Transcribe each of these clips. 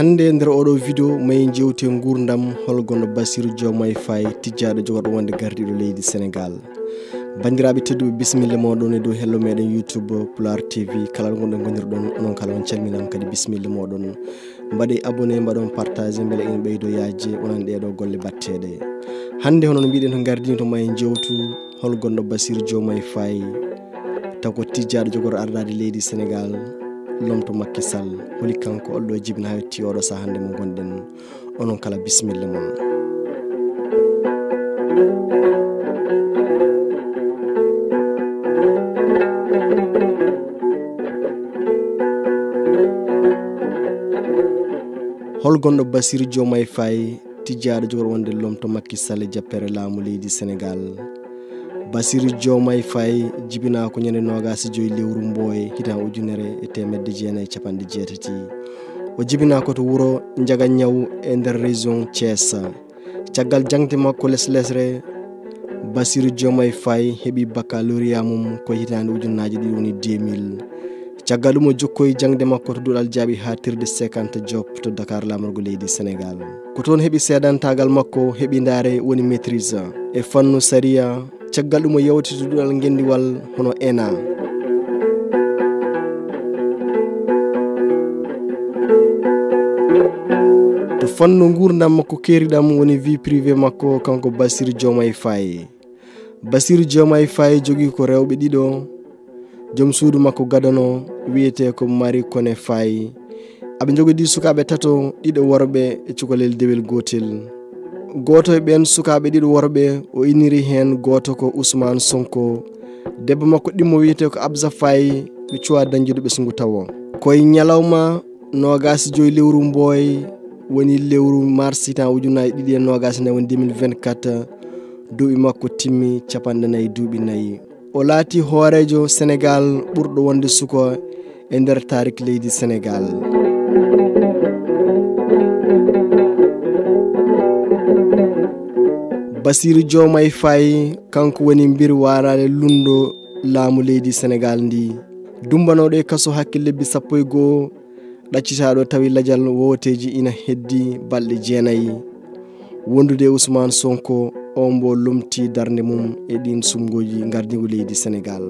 hande nder oɗo video may jewte gurdam holgono Basiiru Jomaayi Faye tijjaaɗo jogoɗo wonde gardiɗo leydi Senegal. Bandiraɓe tedduɓe bisimilla moɗon e dow hello meɗen YouTube Pulaar TV kala gonɗon gonirɗon onon kala on calminama kadi bisimilla moɗon mbaɗe abonné mbaɗon partage beele ene ɓeydo yajje onan ɗeɗo golle batteɗe. Hande hono no mbiɗen to gardini to may jewtu holgono Basiiru Jomaayi Faye taw ko tijjaaɗo jogoɗo ardade leydi Senegal lomto Makki Saal holi kanko olɗo jibina hetti oɗo sa hande mo gonɗen onon kala bisimilla mon. holgonɗo Basiiru Jomaayi Faye tijjaaɗo jogoɗo wonde lomto Makki Saal jappeere laamu leydi Senegal. Basiiru Jomaayi Faye jibina ko ñande 25 lewru Mbooy hitan ujunere e temedde jeenayi capanɗe jeetati. O jibina ko to wuro 𝐤𝐴𝐻 e nder regiyoŋ Cees. Caggal jaŋde makko leslesre Basiiru Jomaayi Faye heɓi Bakaloriya mum ko hitande ujunaji ɗiɗi woni 2000. Caggal ɗum o jokkoy jaŋde makko to duɗal jaaɓi-haaɗtirde Seek Anta Joop to Dakar lamorgo leydi Senegal. Ko toon heɓi seedantagal makko heɓi ndaare woni maîtrise e fannu sariya. Caggal ɗum o yawti to duɗal gendiwal hono ENA. To fannu gurdam makko keeriɗam woni vie privé makko kanko Basiiru Jomaayi Faye. Basiiru Jomaayi Faye jogui ko rewɓe ɗiɗo joom suudu makko gadano wiyete ko Mari Kone Faye. aɓe jogodi sukaɓe tato ɗiɗo worɓe e cukalel dewel gotel. Goto e ɓen sukaɓe ɗiɗo worɓe o iniri hen goto ko Usmaan Sonko, debbo makko ɗimmo wiyete ko Absa Faye ɓe cuwa dañjude ɓesgu tawo. Koye ñalawma 25 lewru Mbooy woni lewru mars hitan ujunaji ɗiɗi e 24 woni 2024 duuɓi makko timmi 4 duuɓi 4. O laati hoorejo Senegal ɓurɗo wonde suko e nder tarik leydi Senegal. Basiiru Jomaayi Faye kanko woni mbir warade lundo laamu leydi Senegal ndi. Dumbanoɗo e kaso hakke lebbi 11 ɗaccitaɗo tawi lajal woteji ina heddi balɗe 9. wondude Usmaan Sonko on mbo lomti darde mum e ɗin sumgoji gardigu leydi Senegal.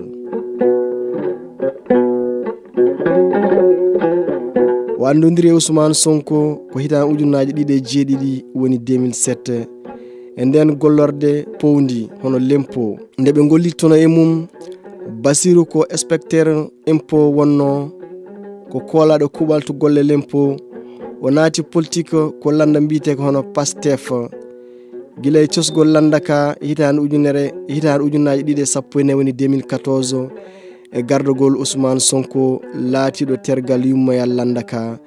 o andodiri e Usmaan Sonko ko hitan ujunaji ɗiɗi e jeeɗiɗi woni 2007 e nden gollorde powndi hono lempo nde ɓe gollittono e mum. Basiiru ko inspecteur impôt wonno ko koolaɗo kuɓal to golle lempo. O naati politique ko landa mbiyete ko hono Pastef gila e cosgol landa ka hitande ujunaji ɗiɗi e 14 woni 2014 e gardogol Usmaan Sonko laatiɗo tergal yummoyal landa ka.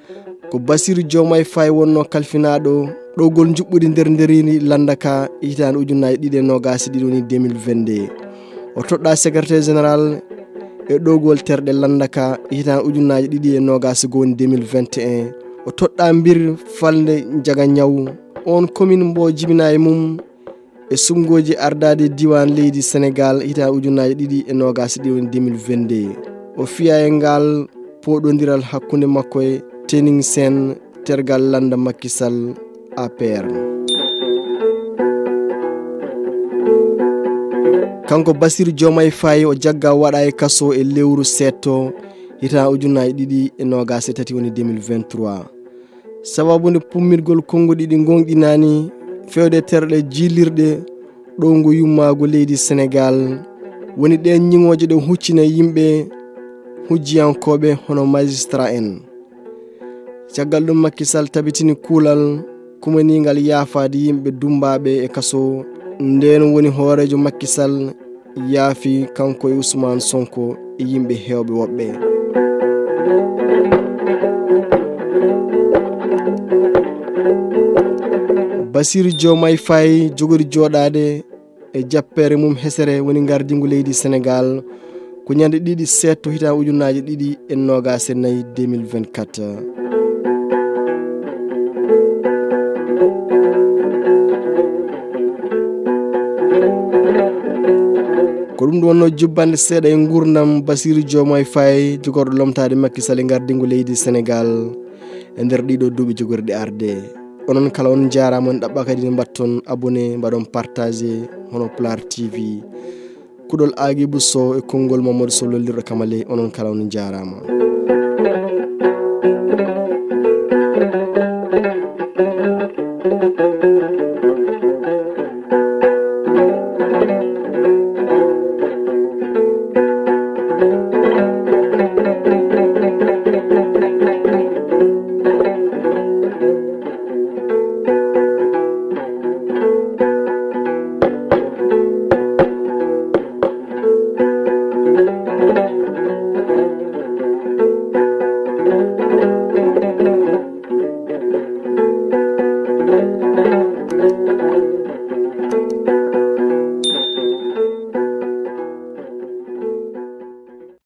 ko Basiiru Jomaayi Faye wonno kalfinaɗo ɗowgol juɓɓudi nderini landa ka hitande ujunaji ɗiɗi e 22 woni 2022. o toɗɗa secrétaire général e ɗowgol terɗe landa ka hitande ujunaji ɗiɗi e 22 woni 2021. o toɗɗa mbir falde 𝐤𝐴𝐻 on commune mbo jibina e mum e sumgoji ardade diwan leydi Senegal hitande ujunaji ɗiɗi e 22 woni 2022. o fiya e ngal poɗodiral hakkude makko e tening sen tergal landa Makki Saal APR. kanko Basiiru Jomaayi Faye o jagga waɗa e kaso e lewru setto hitan ujunaji ɗiɗi e 23 woni 2023. sababude pummirgol konngudi ɗi gonɗinani fewde terɗe jillirɗe ɗowngo yummago leydi Senegal woni ɗen ñiŋoje ɗe huccina yimɓe hujjiyankoɓe hono magistrat en. caggal ɗum Makki Saal tabitini kuulal kumanigal yaafade yimɓe dumbaɓe e kaso. nden woni hoorejo Makki Saal yaafi kanko e Usmaan Sonko e yimɓe hewɓe woɓɓe. Basiiru Jomaayi Faye jogori joɗade e jappeere mum hesere woni gardigu leydi Senegal ko ñande ɗiɗi setto hitan ujunaji ɗiɗi e nogas e nayyi 2024. ko ɗum ɗo wonno jubbande seeɗa e gurdam Basiiru Jomaayi Faye jogorɗo lomtaade Makki Saal e gardingo leydi Senegal e nder ɗiɗo duuɓi jogorɗi arde. onon kala on jarama on ɗaɓɓa kadi ne mbatton abonné mbaɗon partagé hono Pulaar TV kuɗol Aguibou Sow e konngol Mamadou Sow lollirɗo kamale onon kala on jarama.